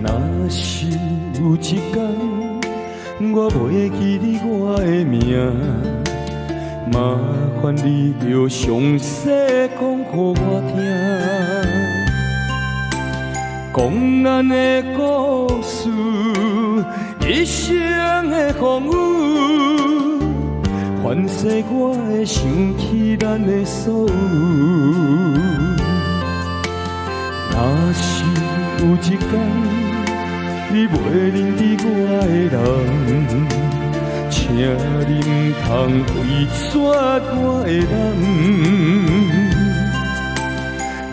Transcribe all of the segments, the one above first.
若是有一天，我袂记你我的名，麻烦你着详细讲予我听，讲咱的故事，一生的风雨，反噬我会想起咱的所有。若是有一天，你袂认得我的人，请你唔通回绝我的人。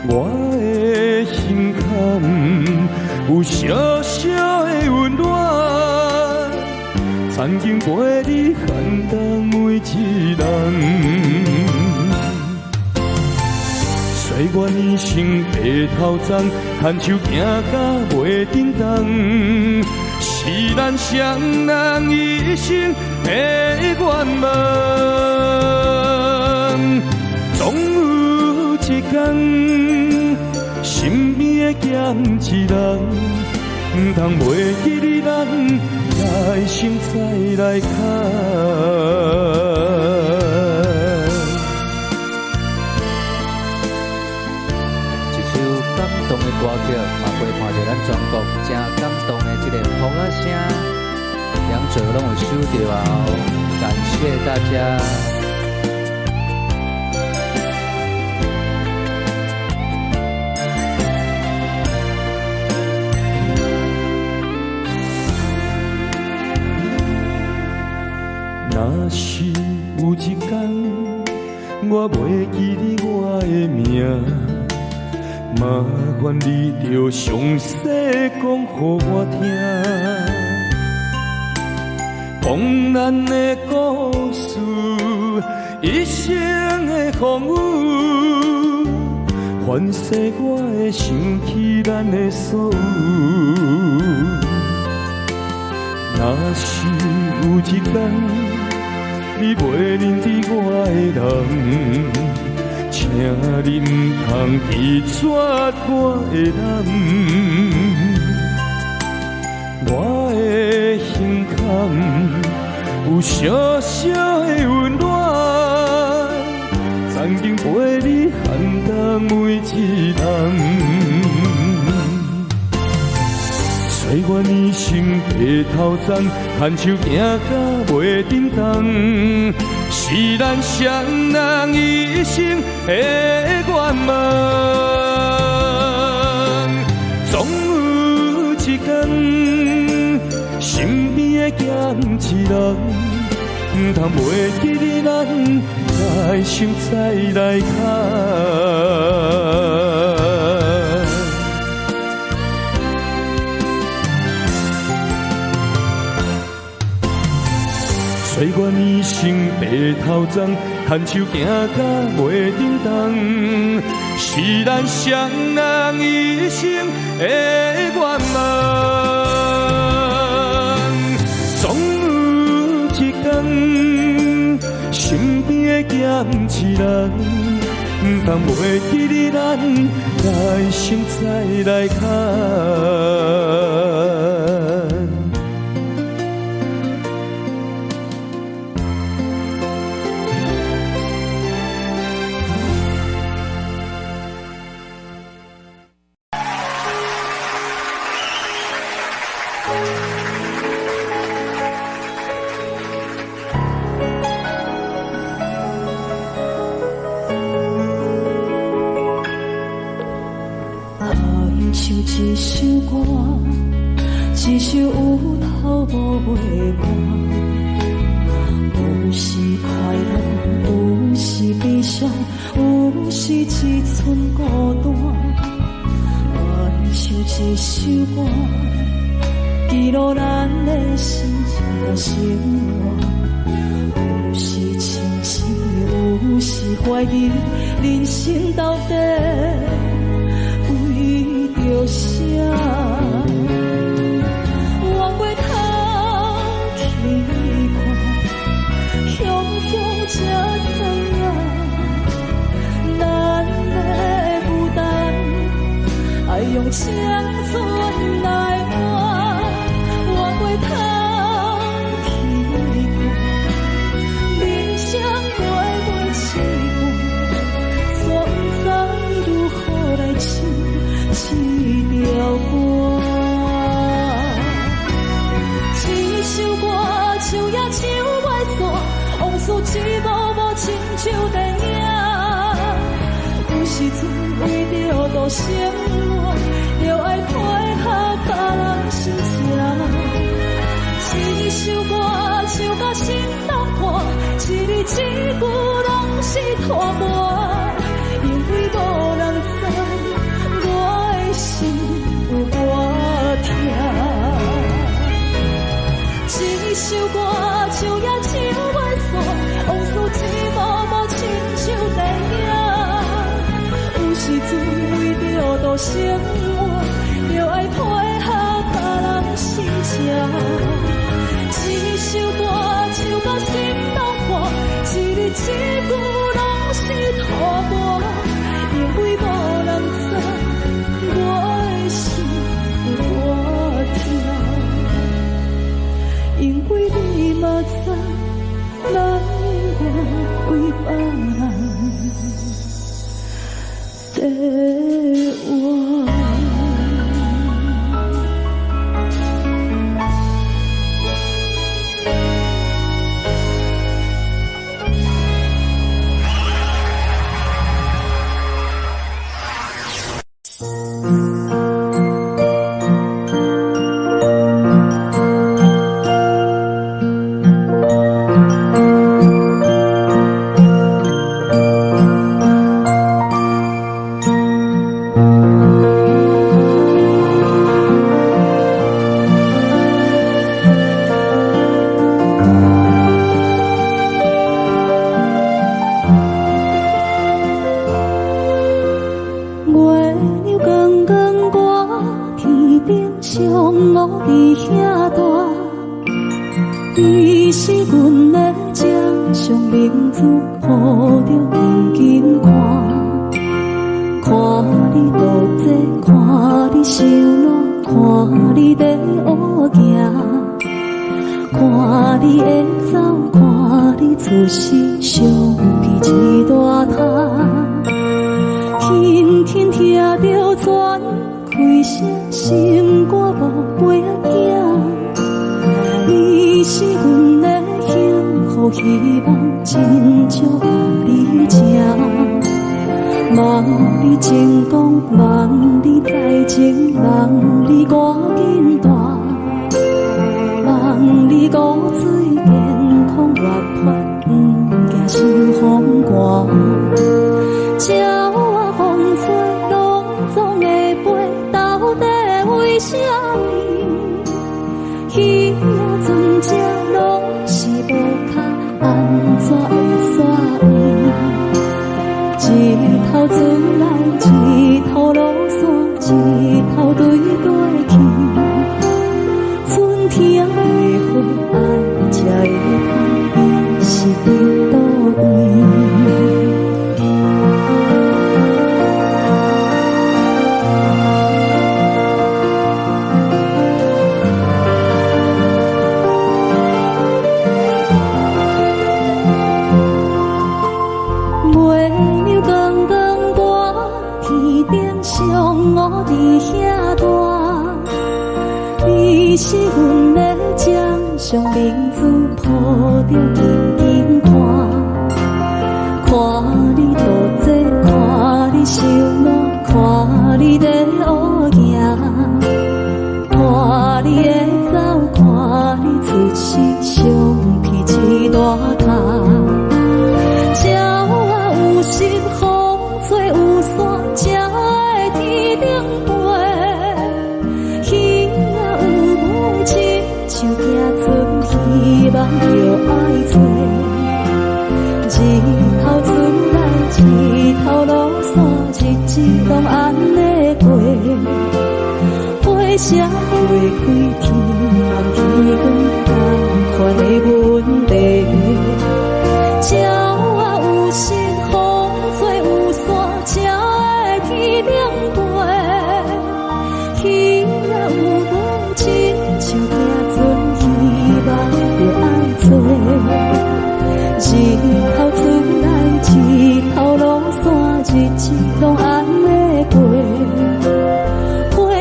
我的心坎有小小的温暖，曾经陪你喊动每一人。岁月年轻白头鬃，牵手行到袂振动，是咱双人一生的愿望。总有一天，身边的减一人，唔通袂记你咱来生再来看。感动的歌曲，嘛陪伴着咱全国真感动的这个风啊声，两者拢有收到啊！感谢大家。若是有一天，我袂记你我的名，麻烦你着详细讲予我听，讲咱的故事，一生的风雨，反噬我会想起咱的所有。若是有一天，你袂认得我的人，请你唔通拒绝我的人。我的心坎有小小的温暖，曾经陪你喊动每一人。岁月年轻白头鬃，牵手行到袂振动，是咱双人一生的愿望。总有一天，身边的减一人，唔通袂记你咱来生再来看。岁月年轻白头鬃，牵手行到袂振动，是咱双人一生的愿望。总有一天，身边的减一人，唔通袂记你咱来生再来看。一首歌，一首有头无尾歌，有时快乐，有时悲伤，有时一寸孤单。我唱一首歌，记录咱的心情生活，有时清醒，有时怀疑，人生到底着啥？往过头去看，雄雄才知影，咱的负担爱用青春来换。生活，着爱配合甲人心情。一首歌唱甲心动破，一字一句拢是拖磨，因为无人知我的心有多痛。一首歌唱也唱袂煞，往事一幕幕亲像电影。有时阵为着度生活，着爱配合甲人心情。一首歌唱到心动破，一字一句拢是拖磨，因为无人知我的心有多痛。因为你嘛知，咱我为别人在我。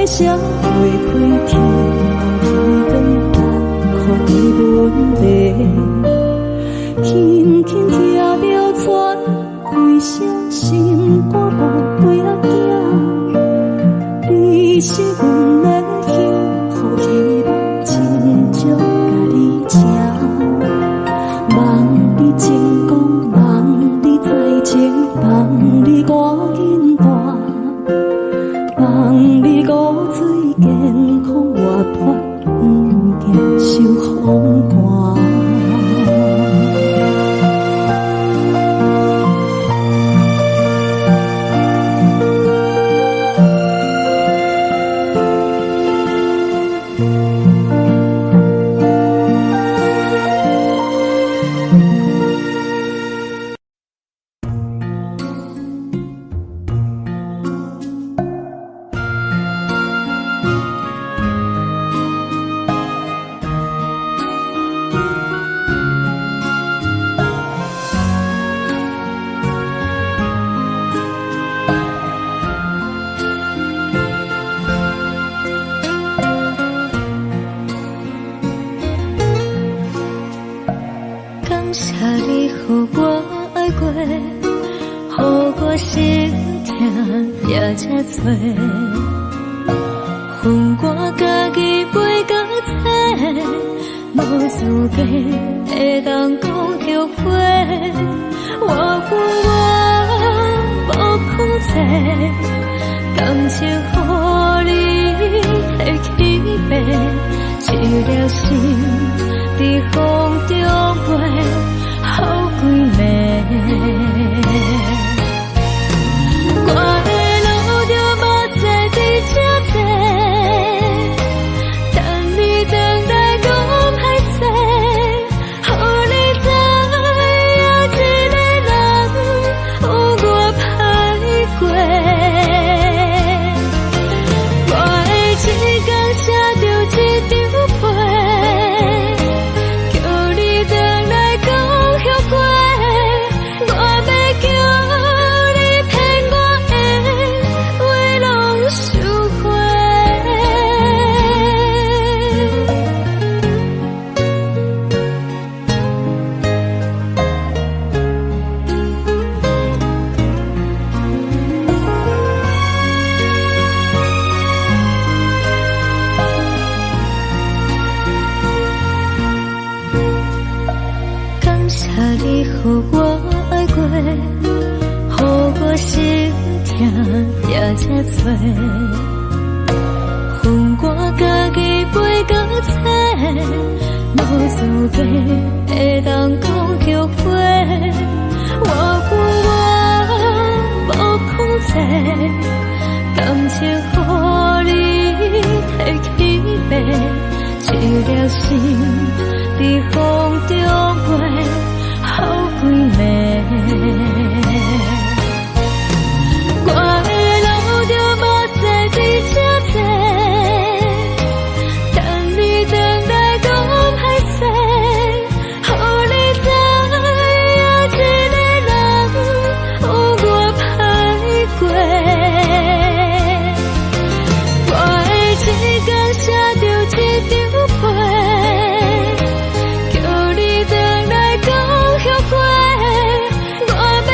社会开天。感谢你予我爱过，予我心痛也这多，分我家己袂到切，无资格会当讲后悔。我分我无控制，感情予你会起飞，一条心。在风中飞，好几暝。我的路就无再伫这坐，等你等来讲歹势，予你知影一个人有我歹过。我的一天写着一张被。你予我爱过，予我心痛也这多，分我家己袂到切，无资格会当讲后悔。我分我无控制，感情予你会起飞，一条心在风中飞。好几暝，我的路就无再伫这坐，等你等来讲歹势，予你知影一个人有我歹过。我的一天写着一张被。叫你回来讲后悔，我要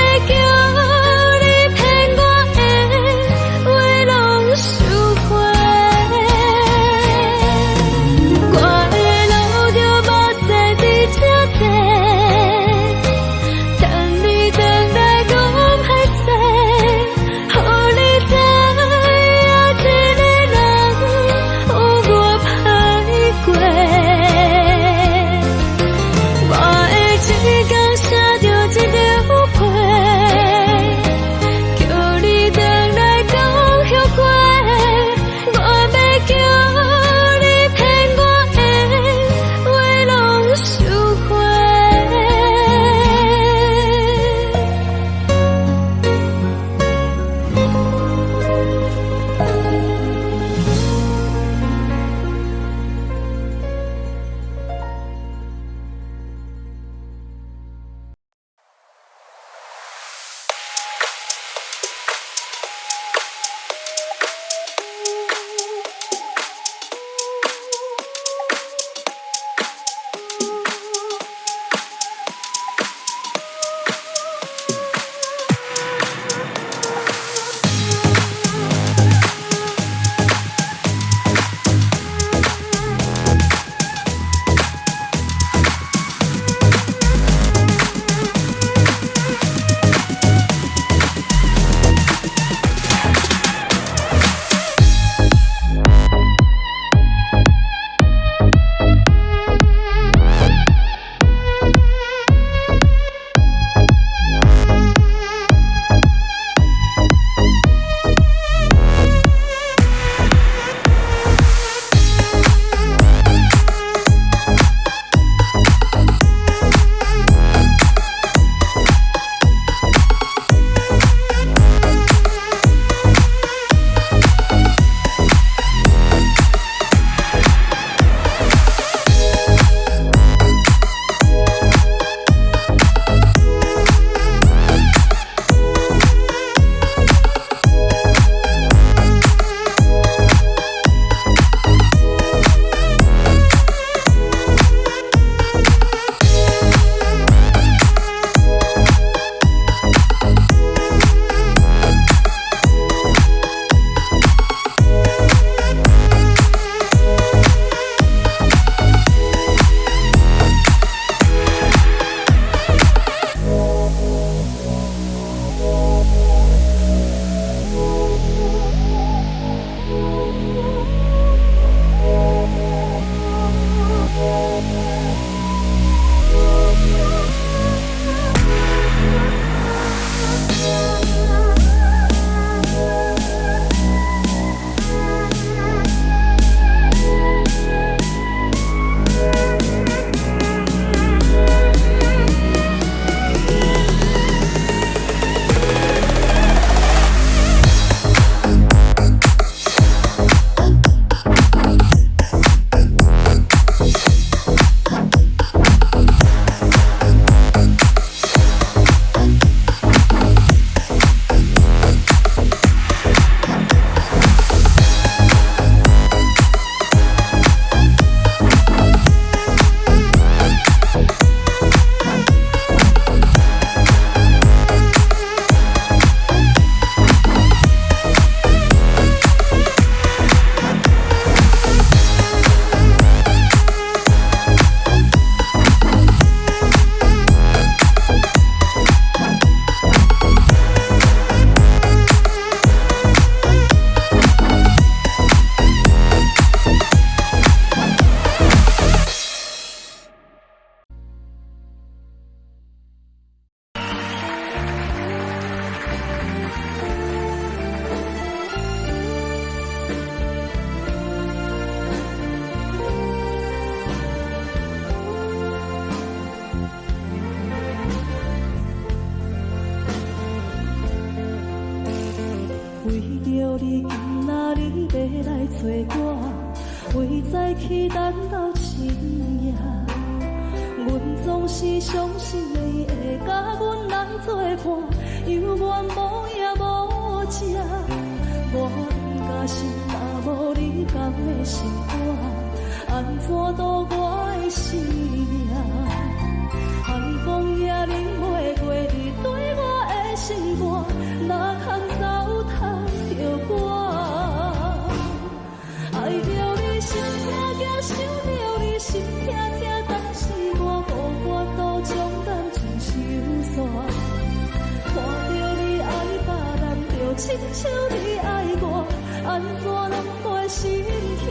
你今仔日要来找我，为在去等到深夜。阮总是相信你会甲阮来作伴，犹原无影无迹。我不甘心，若无你甘的心肝，安怎度我的生命？寒风也忍袂过你对我的心肝，哪堪糟蹋着我？爱着你心痛痛，想着你心痛痛，但是我无法度将感情收煞。看着你爱别人，就亲像你爱我，安怎拢袂心痛？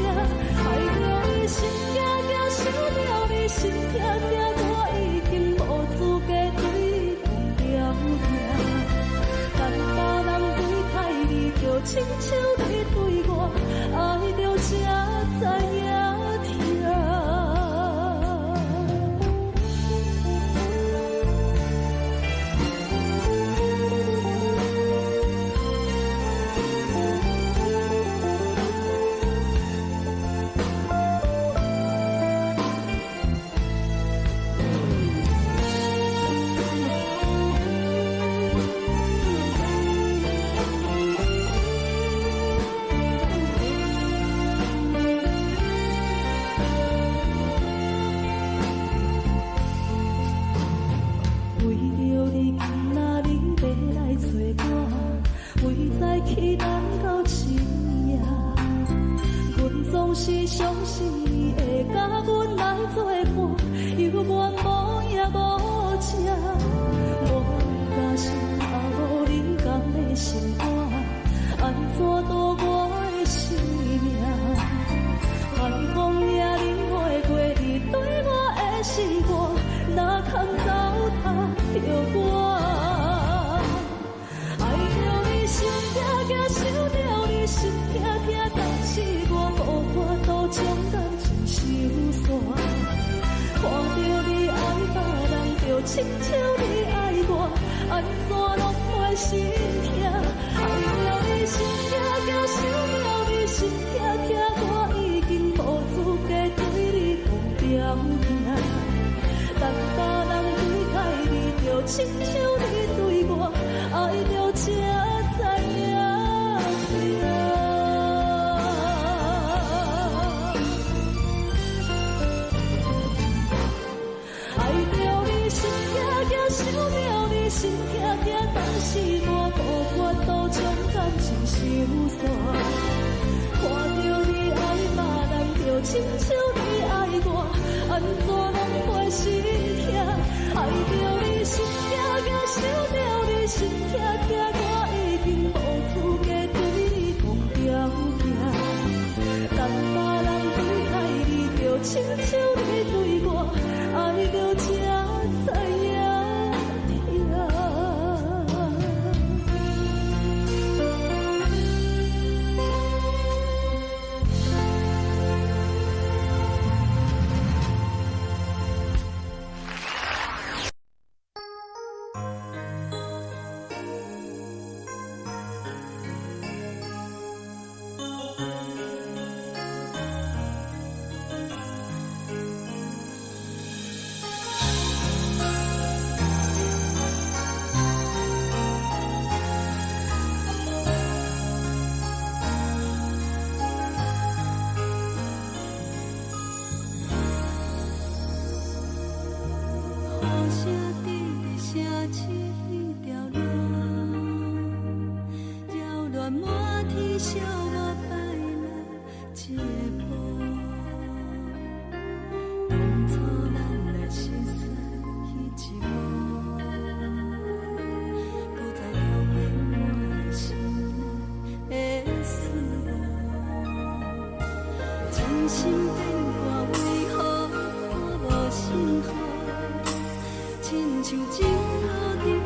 爱着你心痛痛，想着你心痛痛，我已经无资格对你讲了听。但别人对待你，就亲像你对我，爱着才知影痛。期待到深夜，阮总是相信你会甲阮来作伴，犹原无影无迹。我不甘心，若无你甘的心肝，安怎度我的生命？寒风也忍袂过你对我的心肝，哪堪糟蹋着我？心痛痛，想着你心痛痛，但是我无法度将感情收煞。看着你爱别人，就亲像你爱我，安怎拢袂心痛？爱着你心痛痛，想着你心痛痛，我已经无资格对你讲条件。但别人对待你，就亲像你对我，爱着才。想着你心痛痛，但是我无法度将感情收煞。看着你爱别人，就亲像你爱我，安怎拢袂心痛？爱着你心痛痛，想着你心痛痛，我已经无资格对你讲条件。但别人对待你，就亲像你对我，爱着才知影。亲像情路中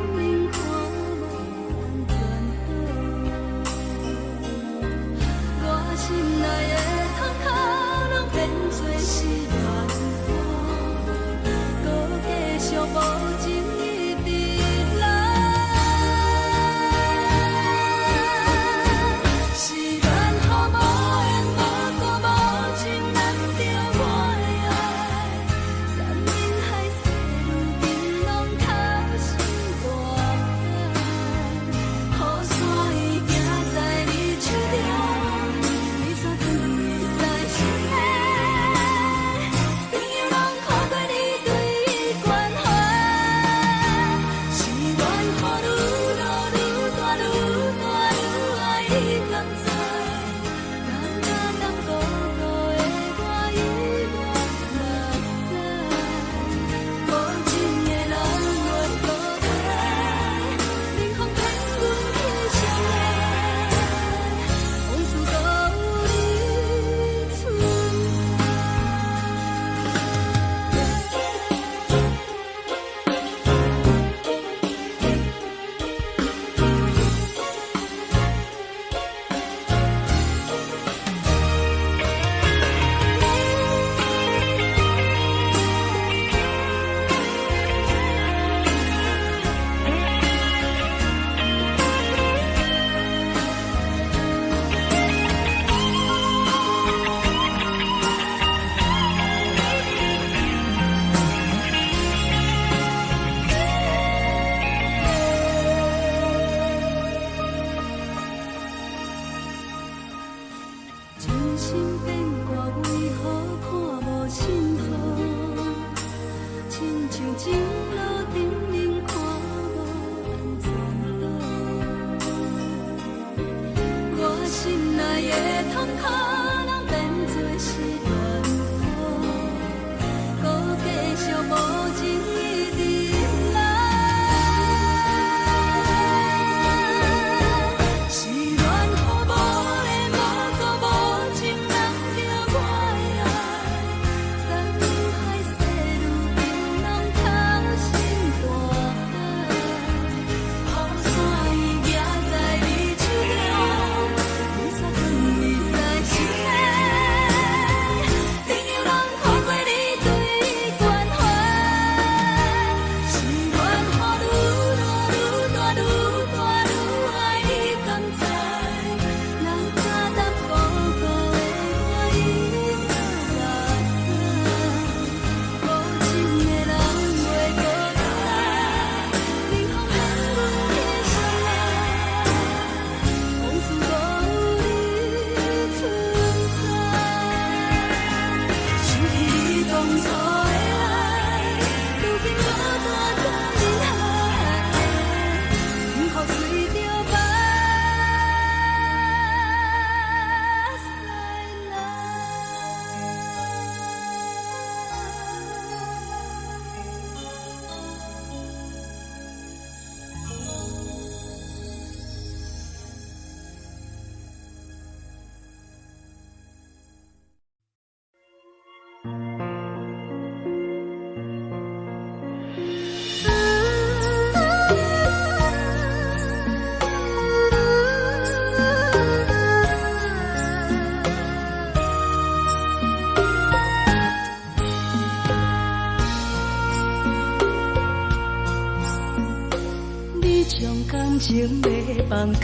情要放空，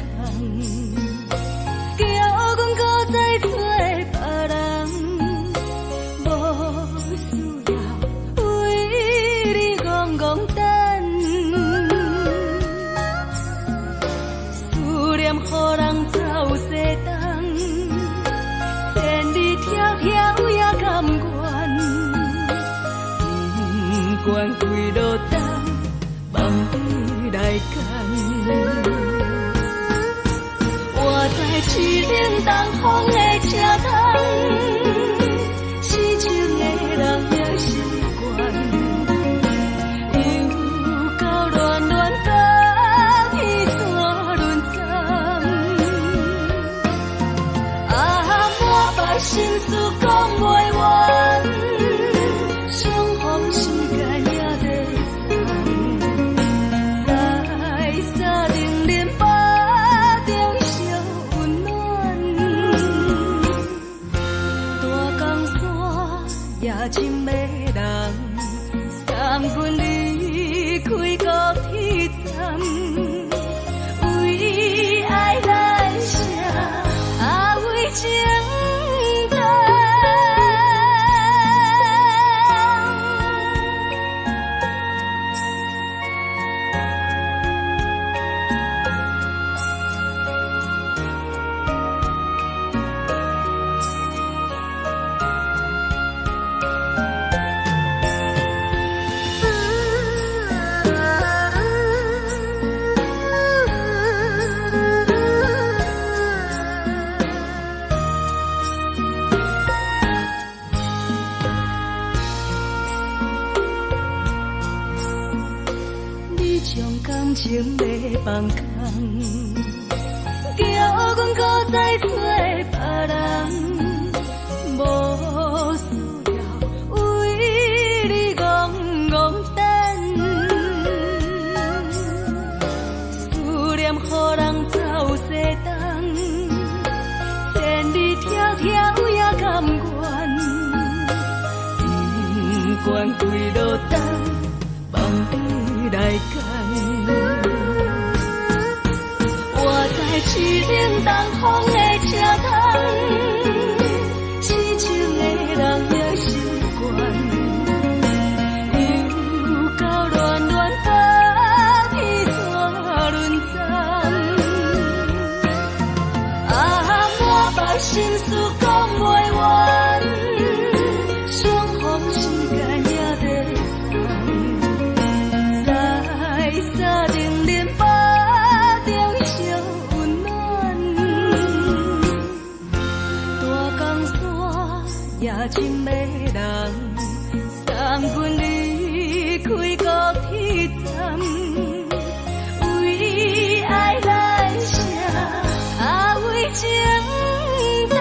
叫阮搁再找别人，无需要为你戆戆等，思念予人走西东，千里迢迢也甘愿，不管几路灯，梦里来干。我在七零东风的车窗，痴情的人也习惯，又到乱乱甲彼山轮站。啊，满腹心事讲袂完，相逢时间也在等，在沙丁林巴中烧温暖，大江山也深的人，送阮离开高铁站，为爱来写为情长。将感情要放空，叫阮搁再找别人，无需要为你戆戆等，思念予人走西东，千里迢迢也甘愿，不管几路灯，梦里来干。我在七零东风的车窗，痴情的人也习惯，又到乱乱甲彼山轮站。啊，满腹心事讲袂完，相逢时间也在等，在沙丁林巴中烧温暖，大江山也深的人，送阮离开高铁站，为爱来写为情长。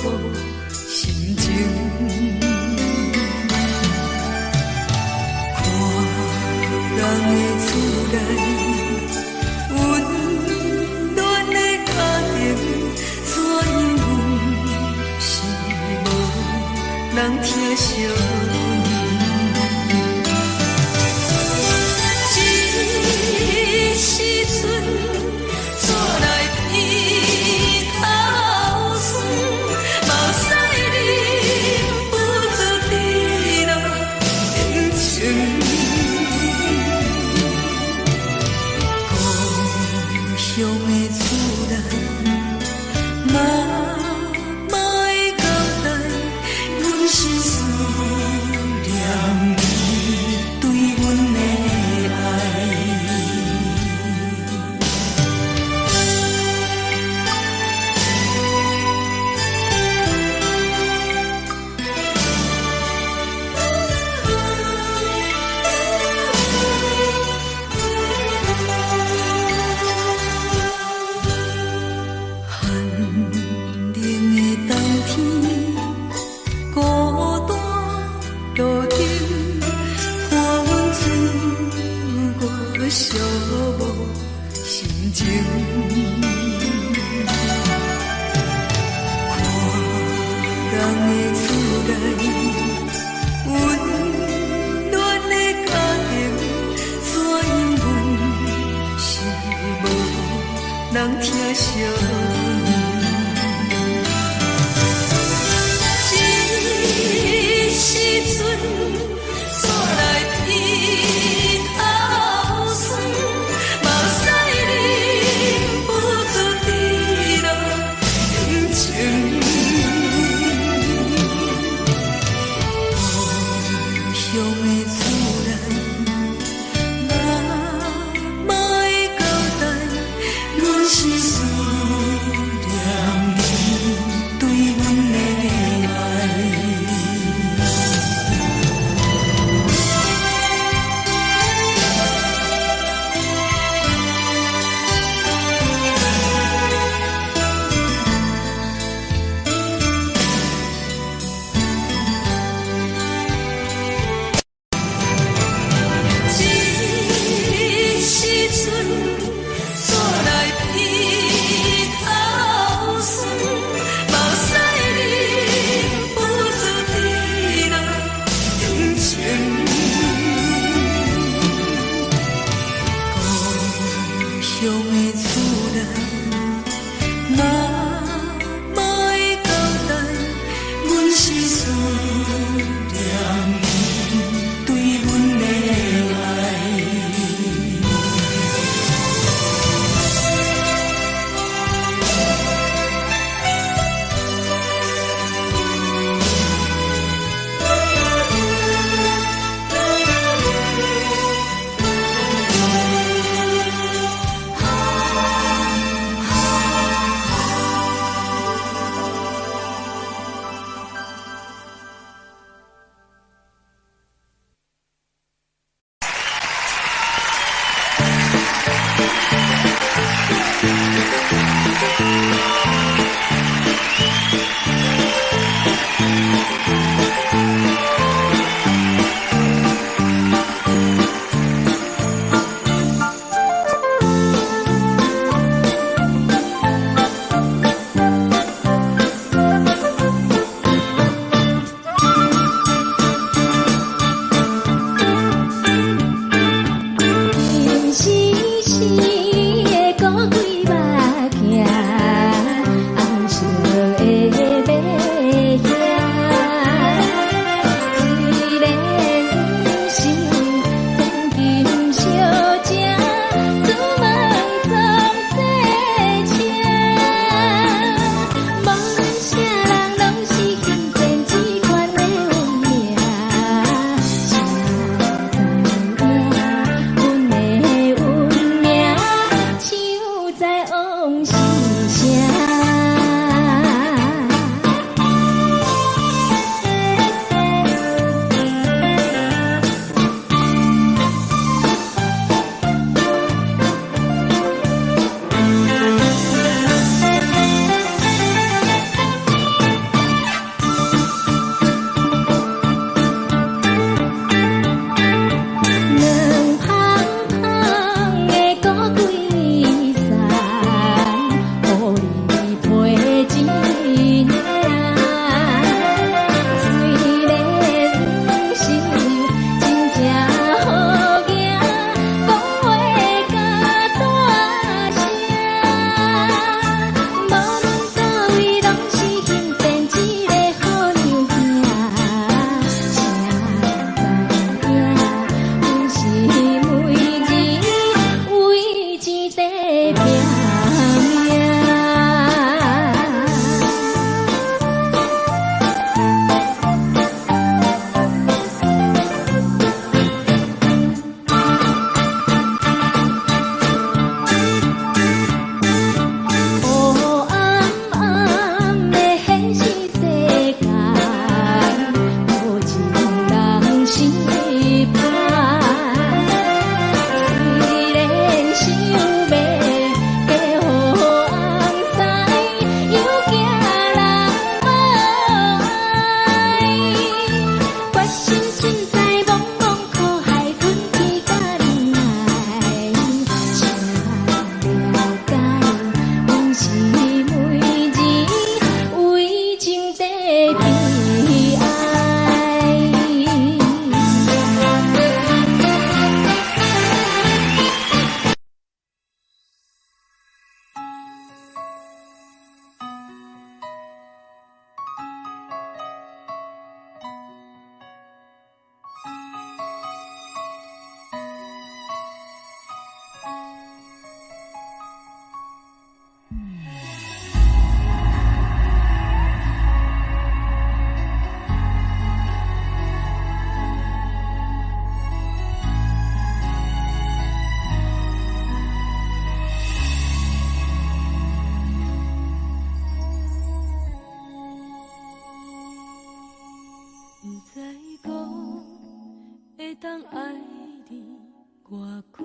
无心情。看人的厝内温暖的家庭，怎因阮是无人疼惜？时阵，厝内鼻头酸，嘛使你不住滴落情情。故乡的厝内，妈妈的交代，阮是思念你对阮的爱。寂无心情，看人的厝内温暖的家庭，怎因阮是无人疼惜？时阵，厝内鼻头酸，嘛使你不住滴落情情。故乡的厝内，妈妈的交代，阮是思念当爱你偌久？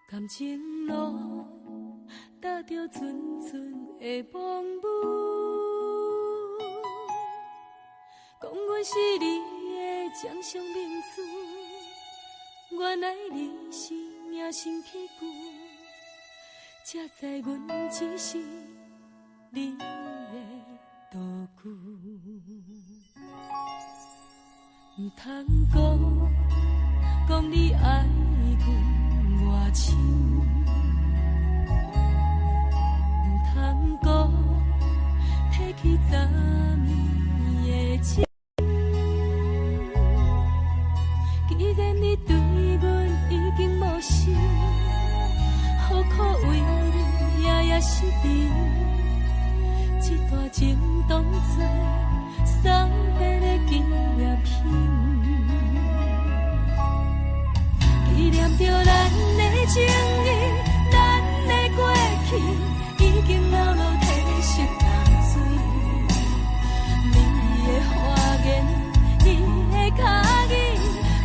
感情路踏着阵阵的风雨，讲阮是你的掌上明珠，原来你是命生起句，才知阮只是你的道具。唔通讲你爱阮偌深，唔通讲提起昨暝的情。既然你对阮已经无心，何苦为你夜夜失眠？这段情当作送别的纪念品。纪念着咱的情谊，咱的过去已经流落褪色淡水。你的花言，你的脚语，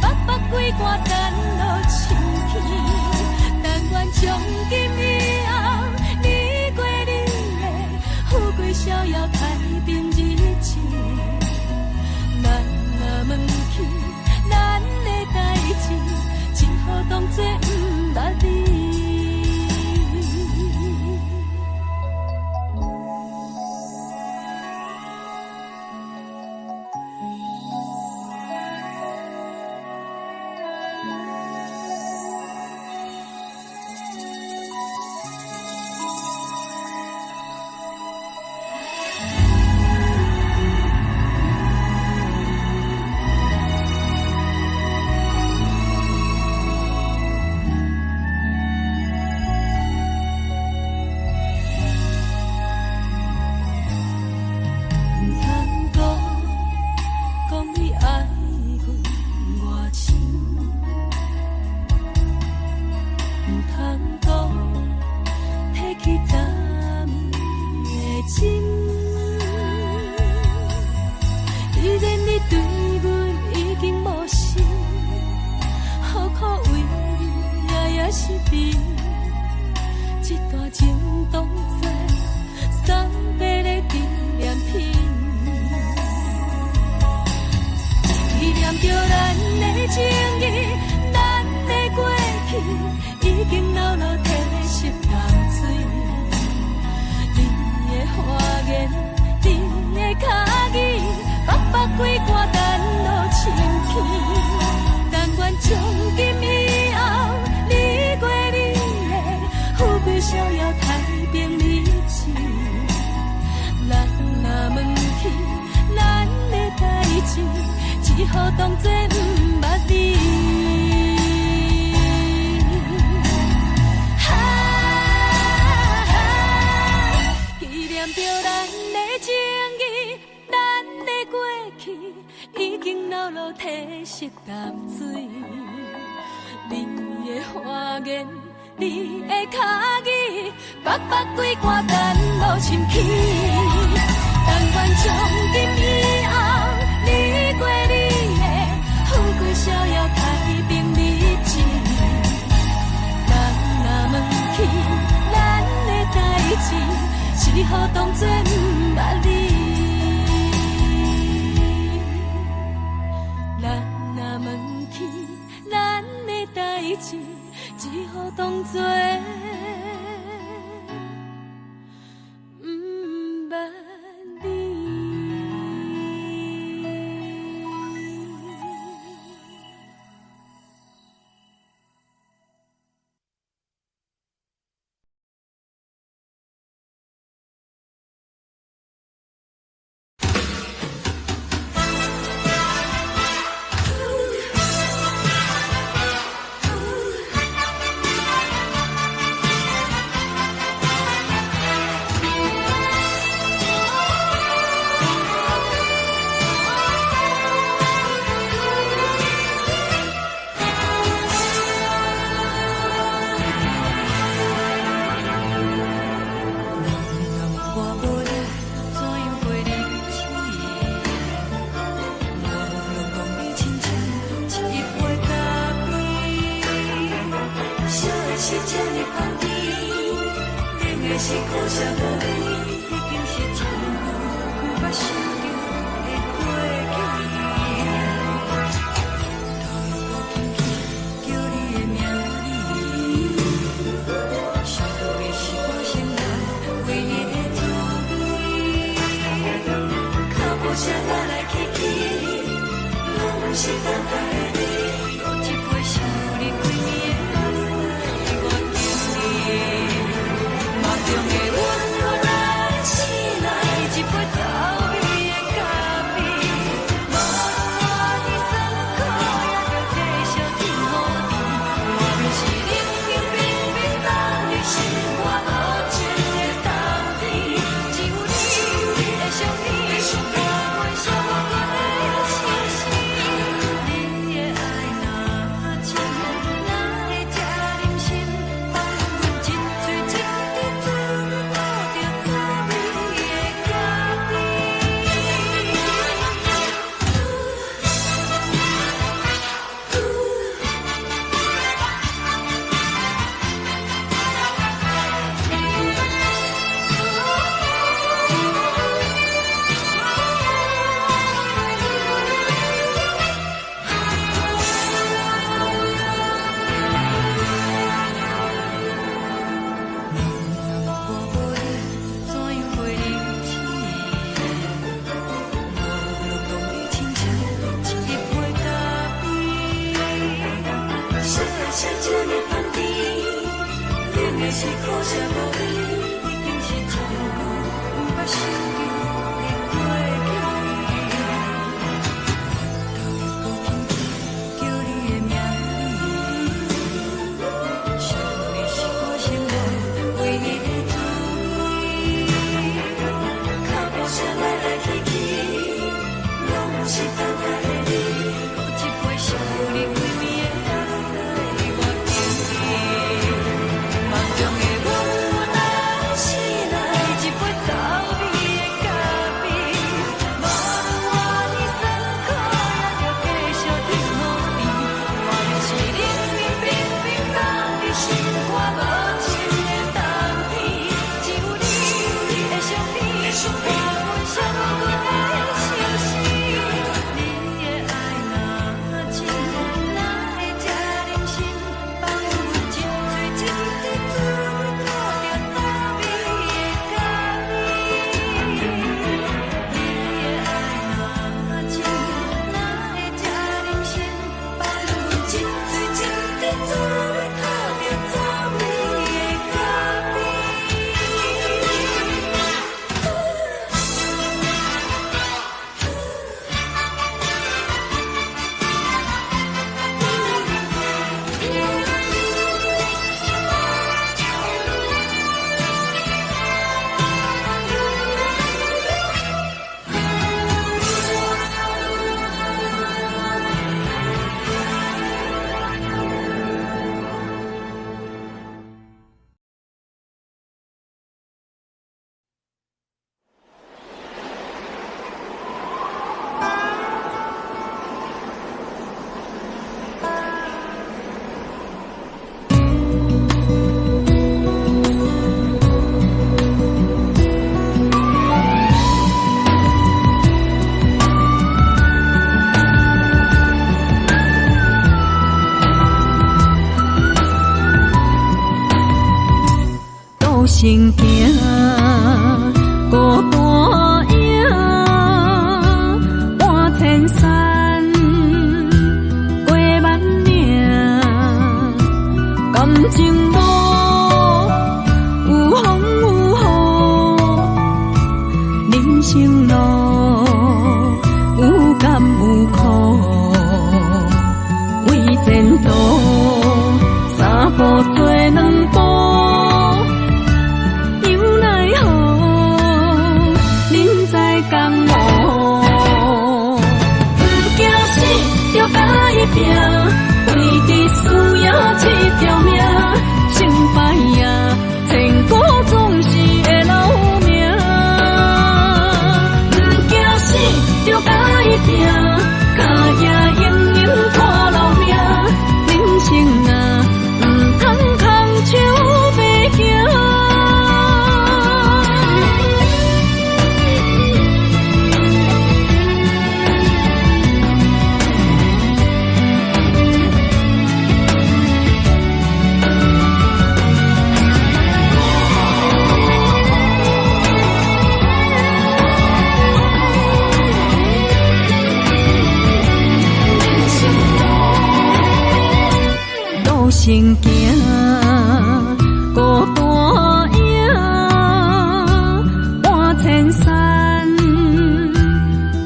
白白几挂等落深天。但愿从今以后，你过你的富贵逍遥太平日子。咱若问起咱的代志，只好当作不捌你。只好当作不捌你。纪念着咱的情谊，咱的过去已经流落褪色淡水。你的花言，你的脚语，白白几挂等落深起。但愿从今以后，你过你的富贵逍遥太平日子。咱若问起咱的代志，只好当作不捌你。咱若问起咱的代志，只好当作。行行，孤单影，半千山，过万岭，感情路有风有雨，人生路有甘有苦，为前途三步做两步。拼，为伫输赢这条命，成败赢，千古总是会留名。不惊死，就该拼，脚也硬硬拖老命。人生啊，唔通空手。情行，孤单影，半千山，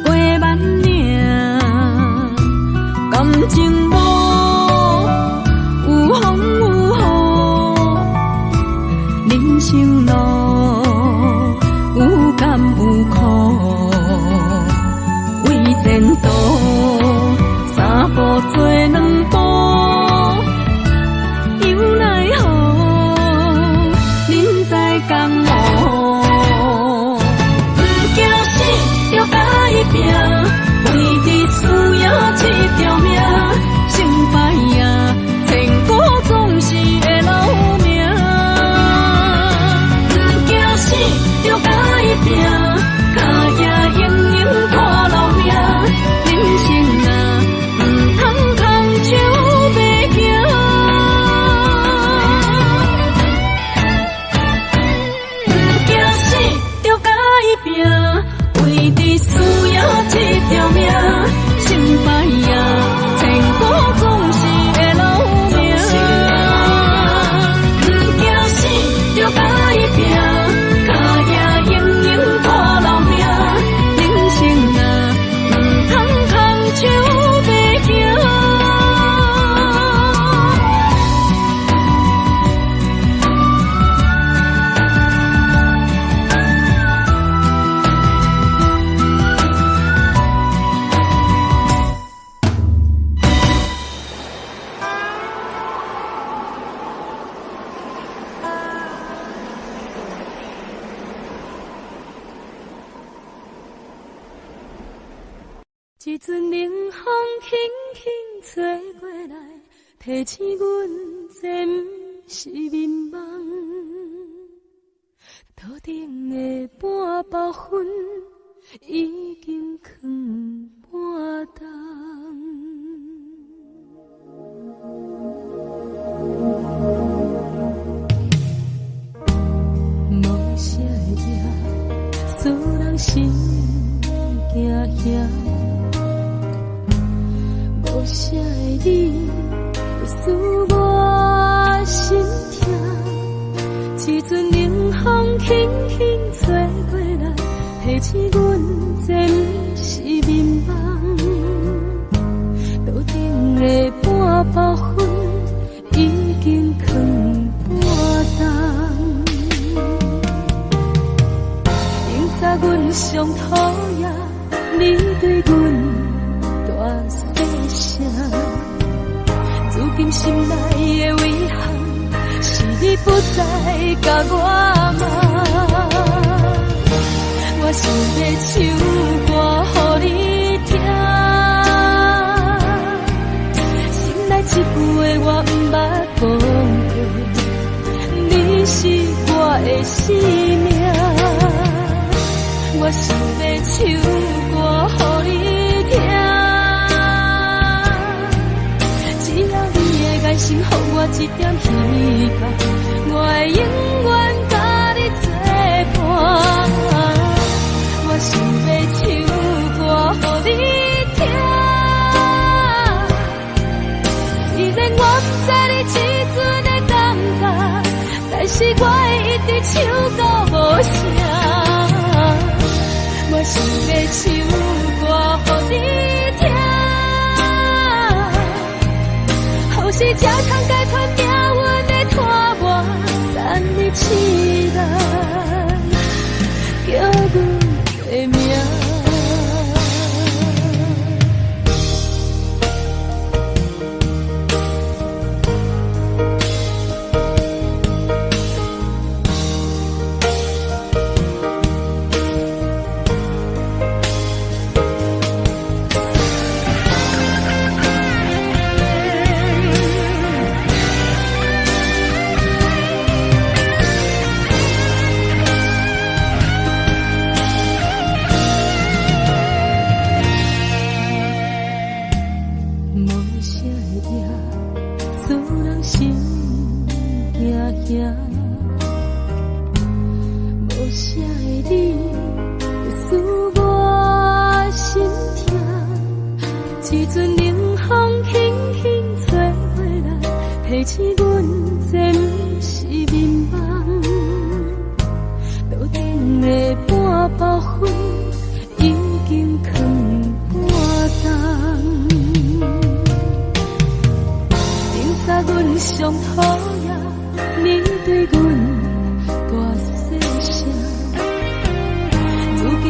过万岭，感情无有风有雨，人生路有甘有苦，为前途三步做两步。江湖，不惊死，着甲伊拼，为伫需要一条命，成败赢，千古总是会留名。不惊死，着甲伊拼，脚也硬硬看老命，人生啊，唔通空手白行。为伫需要一条命，成败赢，千古总是会留名。不惊死，着甲伊拼，脚也硬硬看老命，人生啊，唔通空手白行。一阵冷风轻轻吹过来，提醒阮这不是眠梦。头顶的半包云已经藏半冬。无啥会赢，使人心惊惊。无啥的你，会使我心痛。一阵冷风轻轻吹过来，提醒阮这不是眠梦。头顶的半包云已经藏半冬。明早阮上讨厌你对阮大声，如今心内的遗憾，是你不再甲我骂。我想要唱歌予你听，心内一句话我不捌讲过，你是我的生命。我想要唱歌予你听。爱心，予我一点希望，我会永远甲你作伴。我想要唱歌予你听，虽然我不知你这阵的感觉，但是我会一直唱到无声。我想要唱歌予你听。是这通解款命运的拖磨，等你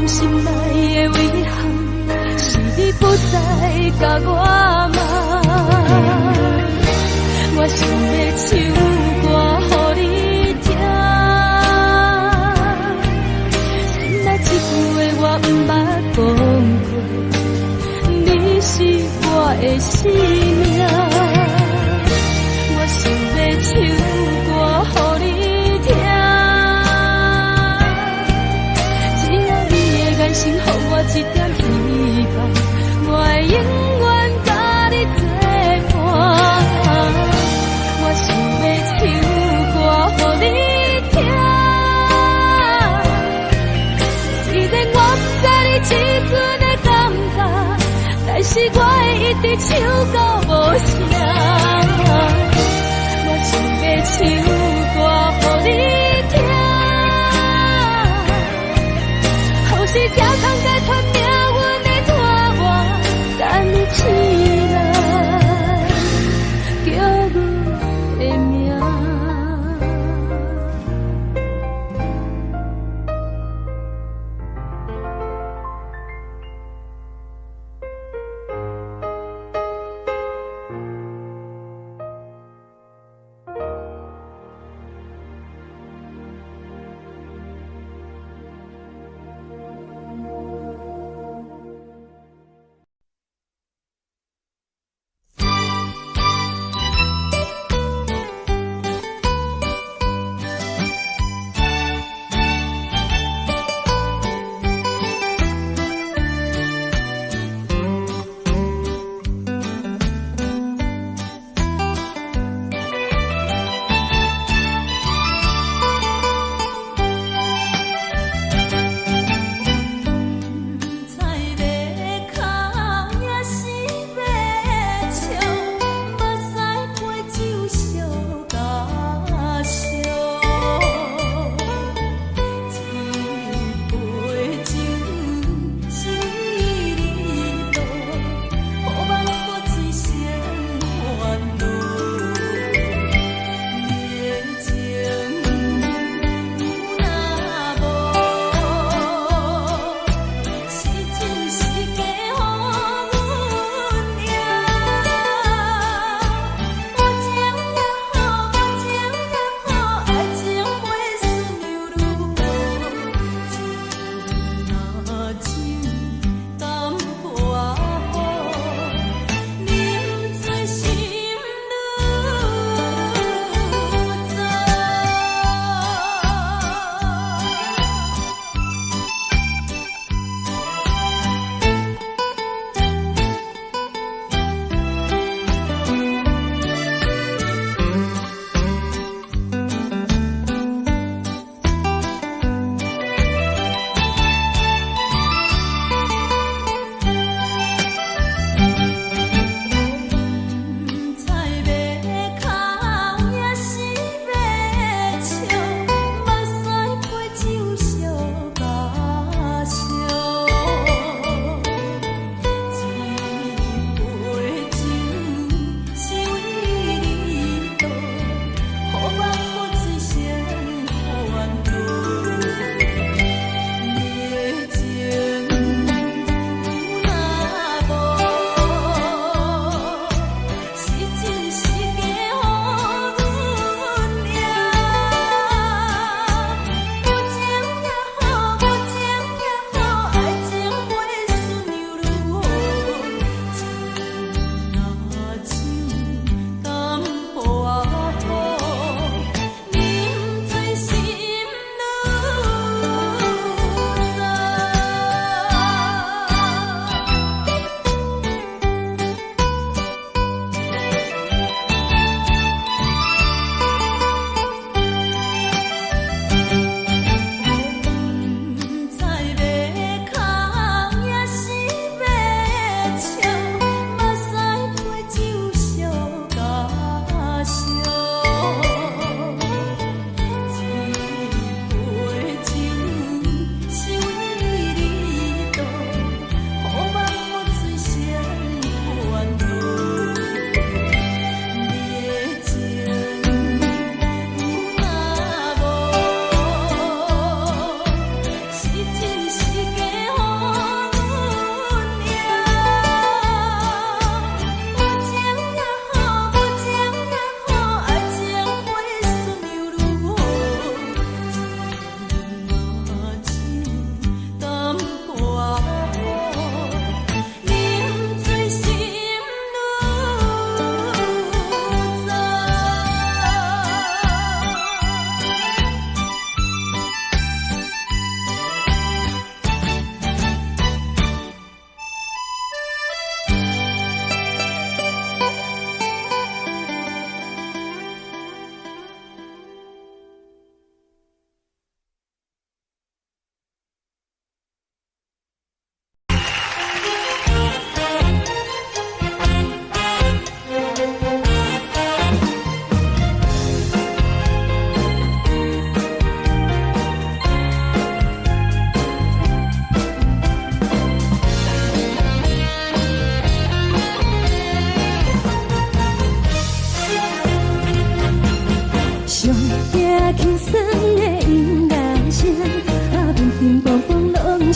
心内的遗憾，是你不再甲我骂。我想要唱歌予你听，心内一句话我毋捌讲过，你是我的生命。我想要唱歌予你听，只要你的眼神予我一点希望，我会永远甲你作伴。我想要唱歌予你听，虽然我不知你这阵的感觉，但是我会一直唱到无声。我想要唱歌予你听，后世才通解脱命运的拖磨，等你醒来叫阮的名。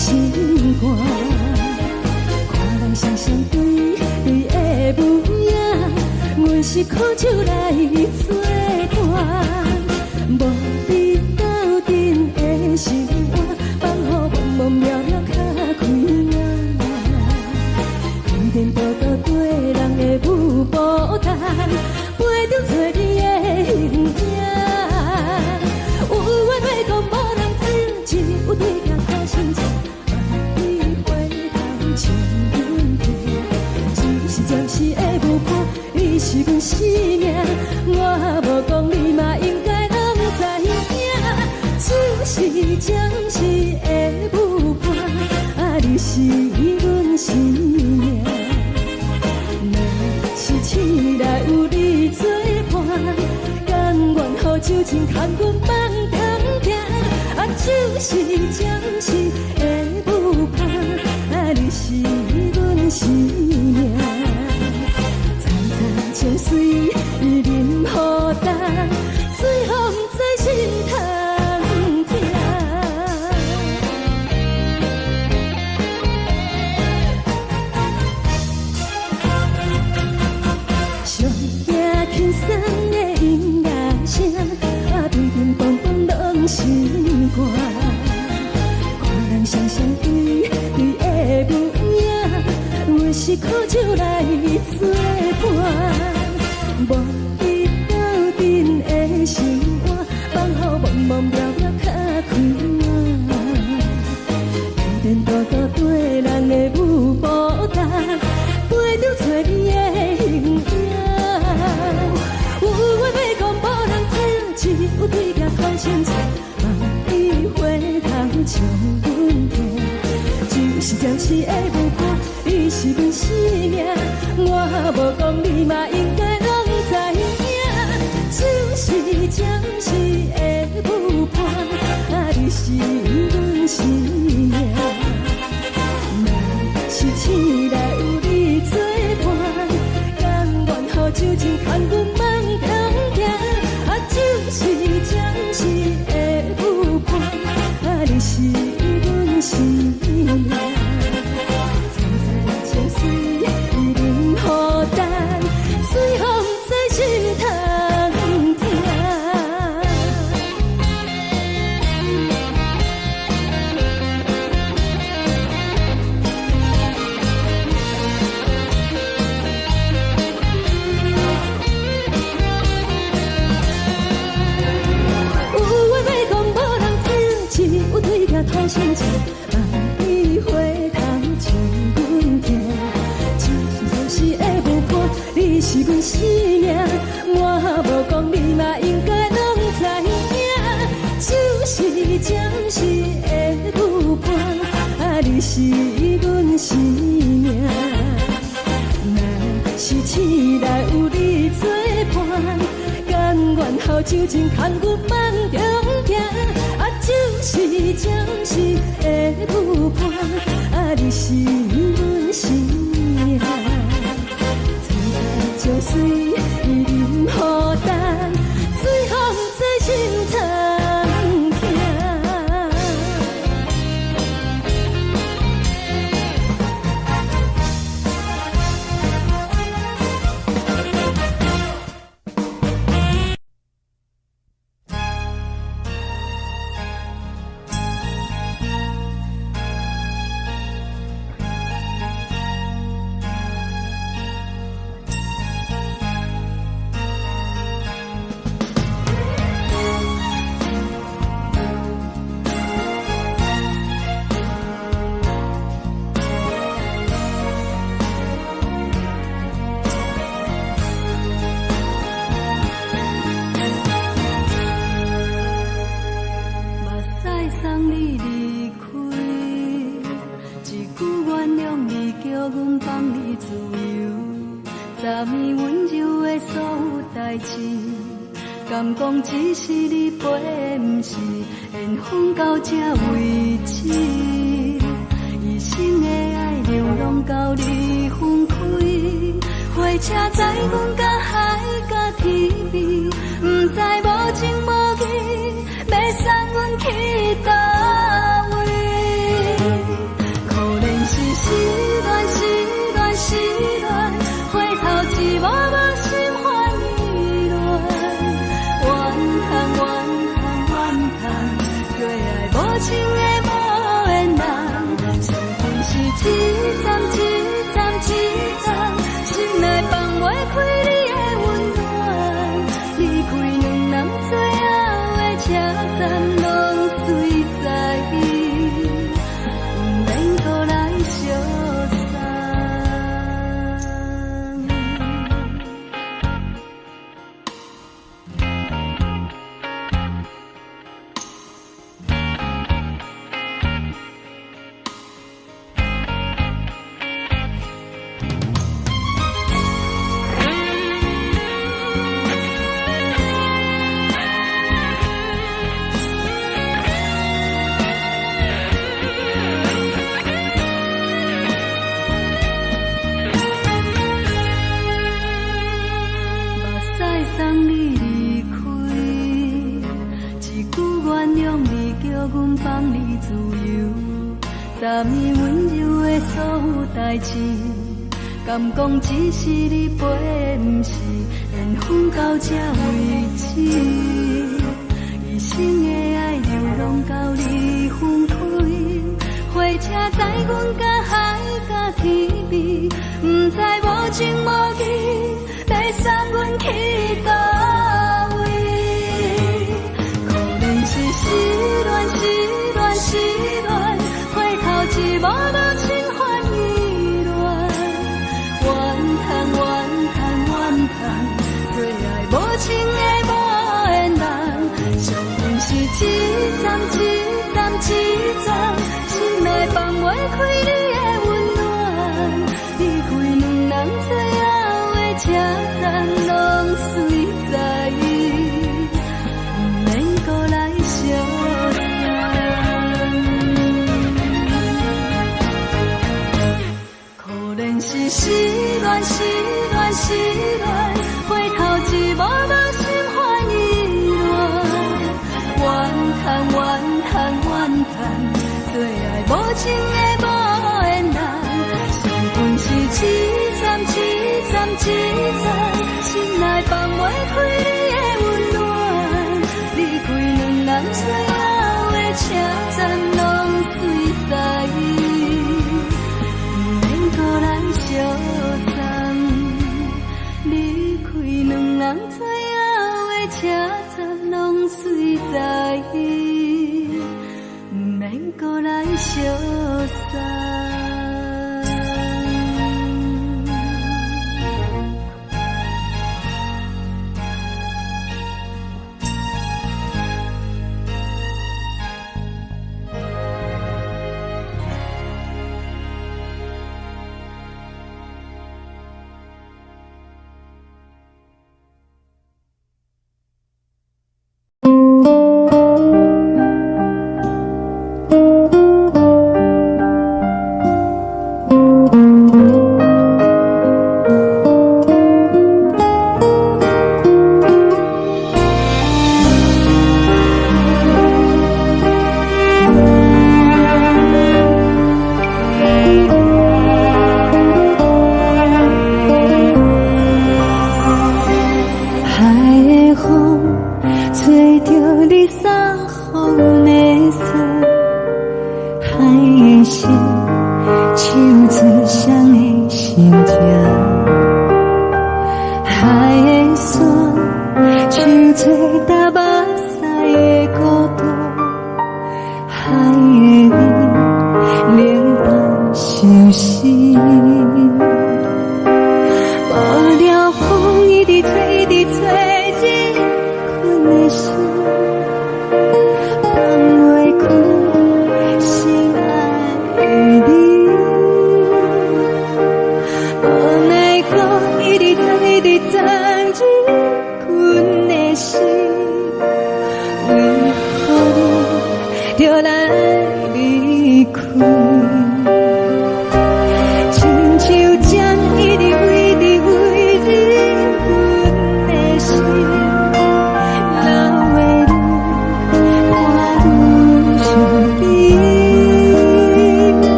心肝。看人双双对对的模样，阮是苦酒来作伴。无你斗阵的生活，放予茫茫渺渺较开眼。颠颠倒倒对人的舞步弹，陪着做你的形影。有话要讲无人听，有对镜看心情，万里回头将阮听。就是暂时的舞伴，你是阮生命，我无讲你嘛应该拢知影。就是暂时的舞伴，你是阮生命。若是醒来有你作伴，甘愿予酒精牵阮放长行。就是暂时的舞伴，你是阮生命。层层情水任何担，最后不知心痛痛。上惊轻松的音乐声，乒乒乓乓拢心肝。看人双双对对的模样，阮是苦酒来作伴。无你斗阵的生活，放予茫茫渺渺较开眼。颠颠倒倒对人的舞步弹，陪着做你的形影。有话要讲无人听，只有对镜看心情，万里回头将阮听。就是暂时的舞伴，你是阮生命，我无讲你嘛应该拢知影。就是暂时的舞伴，你是阮生命。若是醒来有你作伴，甘愿予酒精牵阮放长行。就是暂时的舞伴，你是阮生命。层层情水任何担，随风在心痛痛。有话要讲无人听，只有对镜讨心情，万里回头将阮听。就是暂时的舞伴，你是阮生命，我无讲你嘛应该拢知影。就是暂时的舞伴，你是阮生命。若是醒来有你作伴，甘愿予酒精牵阮放长行。就是暂时的舞伴，你是阮生命。层层情水任何担，随风在心痛痛。敢讲只是你陪，不是缘分到这为止。一生的爱流浪到你分开，火车载阮甲海甲天边，不知无情无义，要送阮去倒位。一站一站一站，心内放袂开你的温暖。离开两人最后的车站，拢随在伊，不免搁来相送。送你离开，一句原谅你，叫阮放你自由。昨暝温柔的所有代志，敢讲只是你陪，不是缘分到这为止。一生的爱流浪到你分开，火车载阮甲海甲天边，不知无情无义。要送阮去倒位？可能是失恋，失恋，失恋，回头一幕幕心烦意乱，怨叹，怨叹，怨叹，最爱无情的无缘人。上天是一站一站一站，心内放袂开你的温暖，离开两人最后的车站，拢随在伊，不免搁来相送。可能是失恋，失恋，失恋，回头一幕幕心烦意乱，怨叹，怨叹，怨叹，最爱无情的无缘人。上天是一站一站一站，心内放袂开你的温暖，离开两人最后的车站，拢随在伊，不免搁来相送。离开两人最后的车站，拢随在伊，不免搁来相送。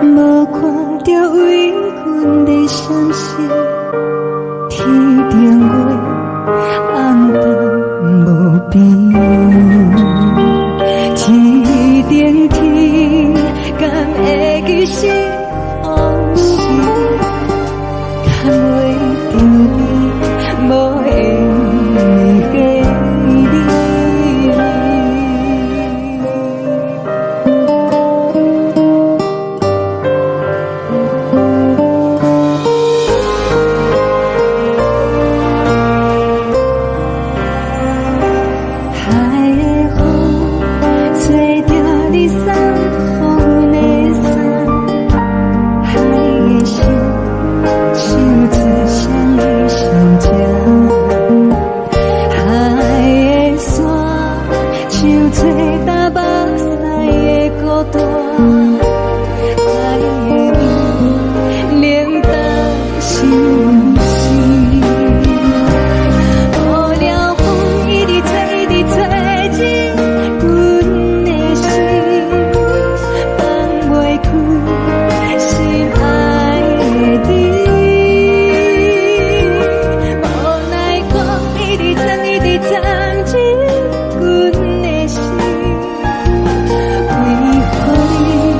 无看到为阮的闪烁，天顶月暗淡无边，天顶天敢会记是往事，看袂着你，无缘给你。为何你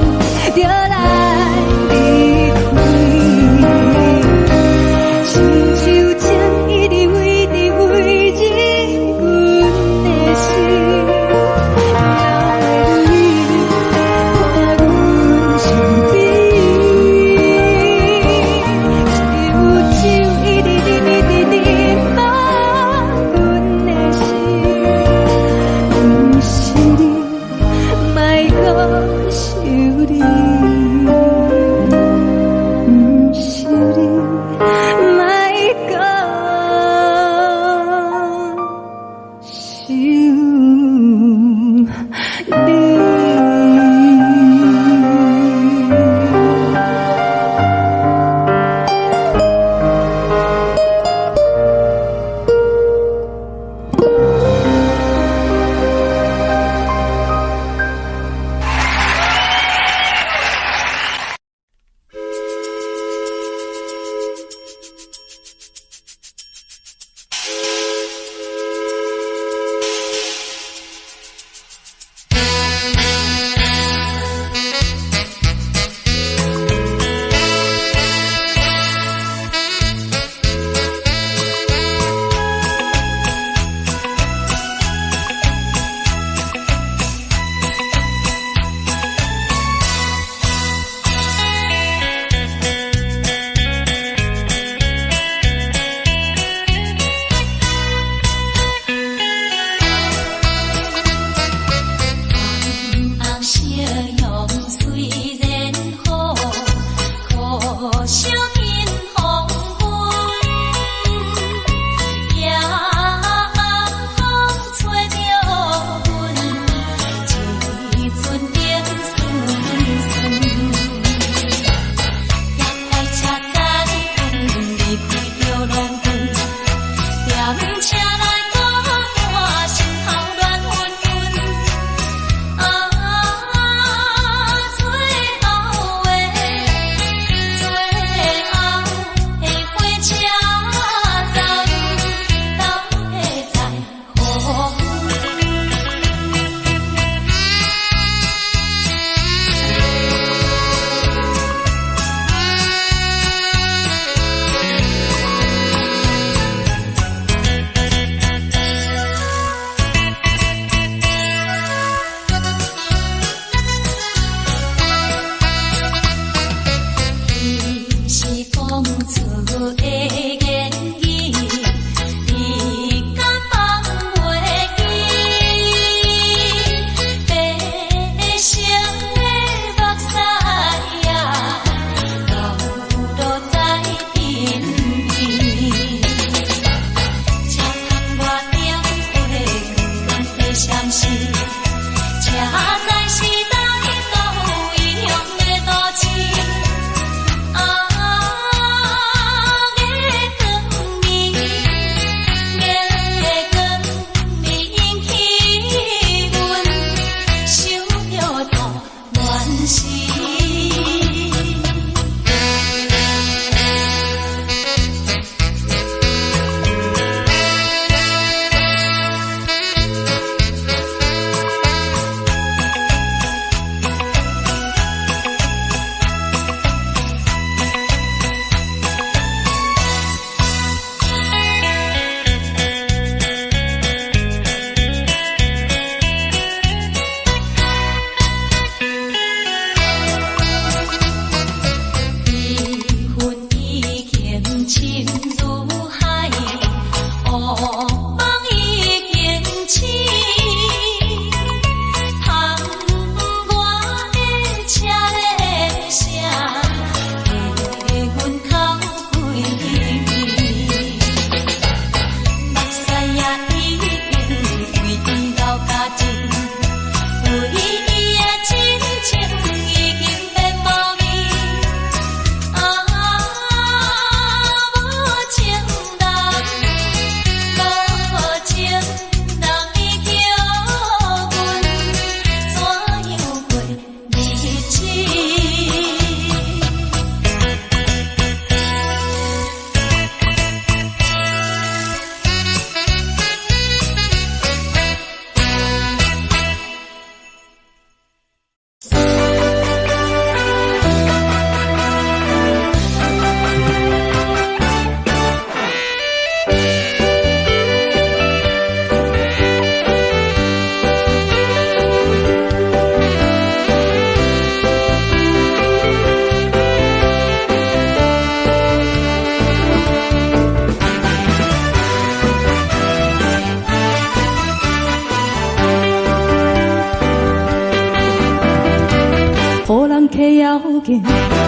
人客要紧，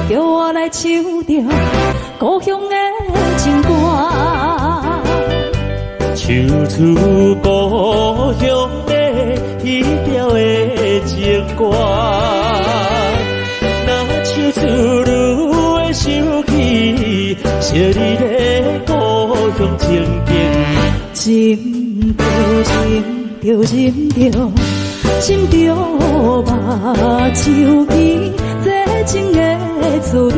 叫我来唱着故乡的情歌。唱出故乡的彼条的情歌，若唱出愈会想起昔日的故乡情景。斟着斟着目睭边这情的滋味，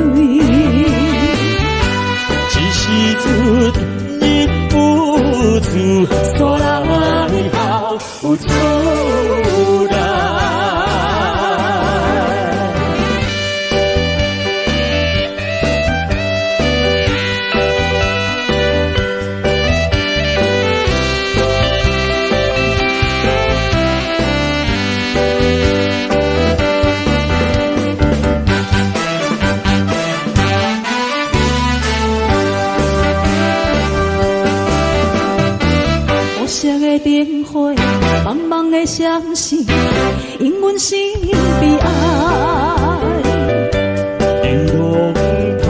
一时阵忍不住，山来后有出来。灯火茫茫的相思，因阮心悲哀。流浪他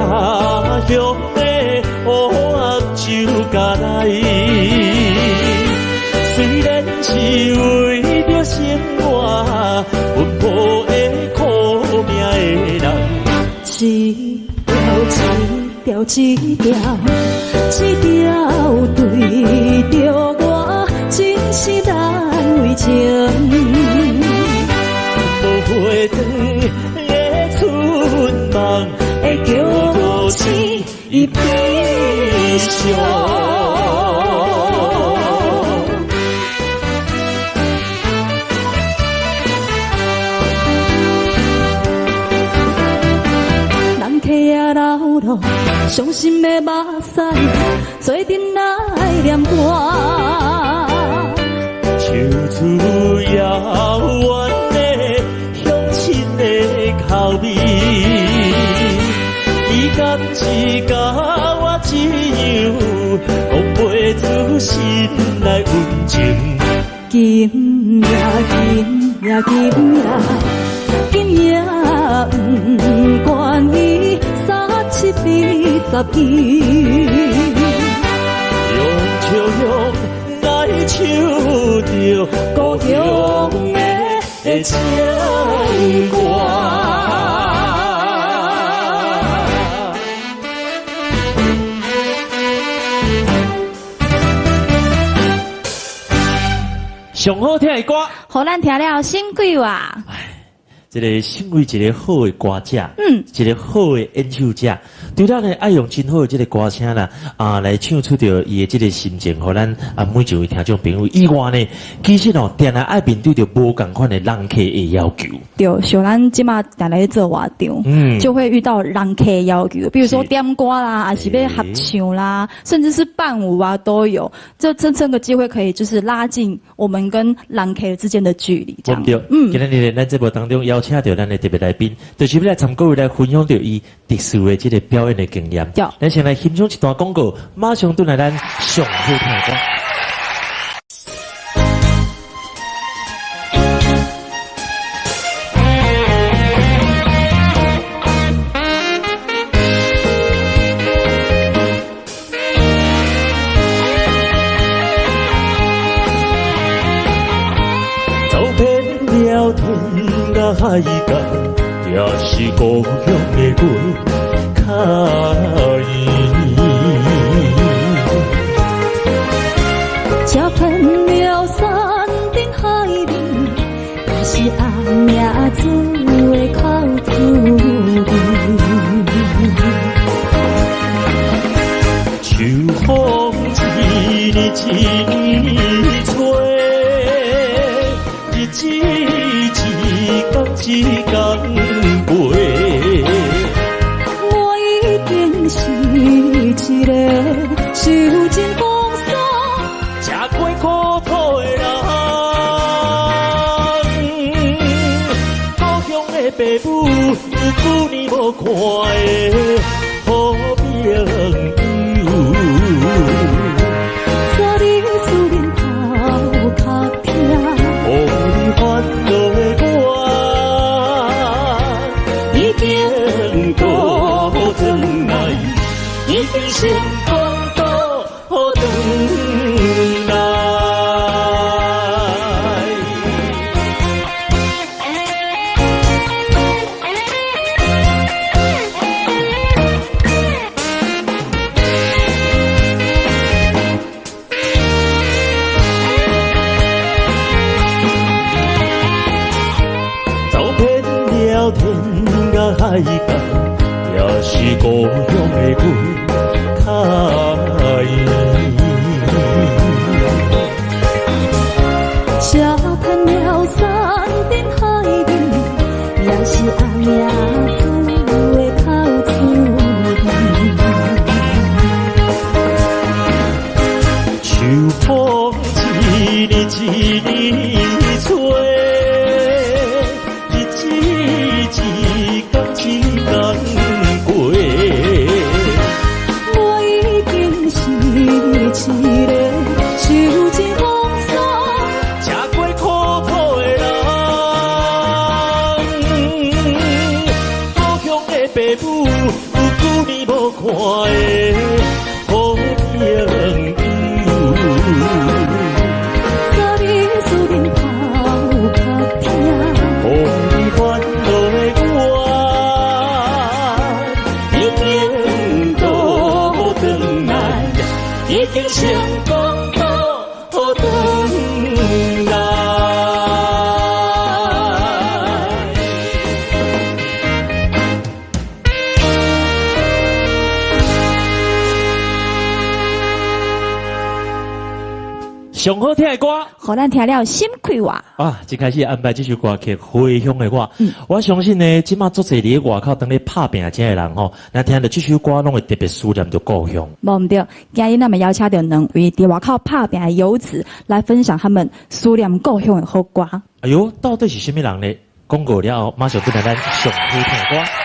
乡的乌暗酒家来，虽然是为着生活奔波的苦命的人，一条对着我，真是难为情。无回转的春梦，会叫我心伊悲伤。伤心的目屎，做阵来念歌，唱出遥远的乡亲的口味。伊敢是甲我一样，讲袂出心内温情。今夜不愿意37比12，用爱唱着故乡的情歌。上好听的歌，互咱听了心鬼话。这个身为一个好的歌者，一个好的演奏者，对咱呢爱用真好的这个歌声啦，来唱出着伊的这个心情，互咱每一位听众朋友以外呢，其实哦，定来爱面对着无共款的人客的要求。对，像咱即马定来做活动，就会遇到人客的要求，比如说点歌啦，还是要合唱啦，甚至是伴舞啊都有。这个机会可以就是拉近我们跟人客之间的距离，这样。对，今天呢，咱节目当中邀请到咱的特别来宾，就是要来参各位来分享到伊特殊的这个表演的经验。咱先来欣赏一段广告，马上转来咱上好听的歌。海角也是故乡的月开，这片了山顶海里，也是阿命子的口子秋风一日一吹，日子一天飞，我一定是一个受尽风霜、吃过苦土的人。故乡的父母，久年无看的好朋友，带你思念头壳听，予你烦恼的我。成功倒转来。天涯海角，也是故乡的花开。车盼了山顶海顶，也是阿娘子的口嘴。秋风一日一日吹。一个受尽风霜、吃过苦土的人，故乡的爸母有久年无看的好朋友。昨日思念头壳痛，予你烦恼的我，已经倒转来。已经成功倒转来。上好听的歌，互咱听了心开活。啊！一开始安排这首歌曲《回乡的我》，我相信呢，即马足侪伫外口当咧拍拼这个人吼，咱听到这首歌，拢会特别思念着故乡。无毋对，今日咱们邀请到两位伫外口拍拼的游子来分享他们思念故乡的好歌。哎呦，到底是什么人呢？广告了后，马上进来咱上好听的歌。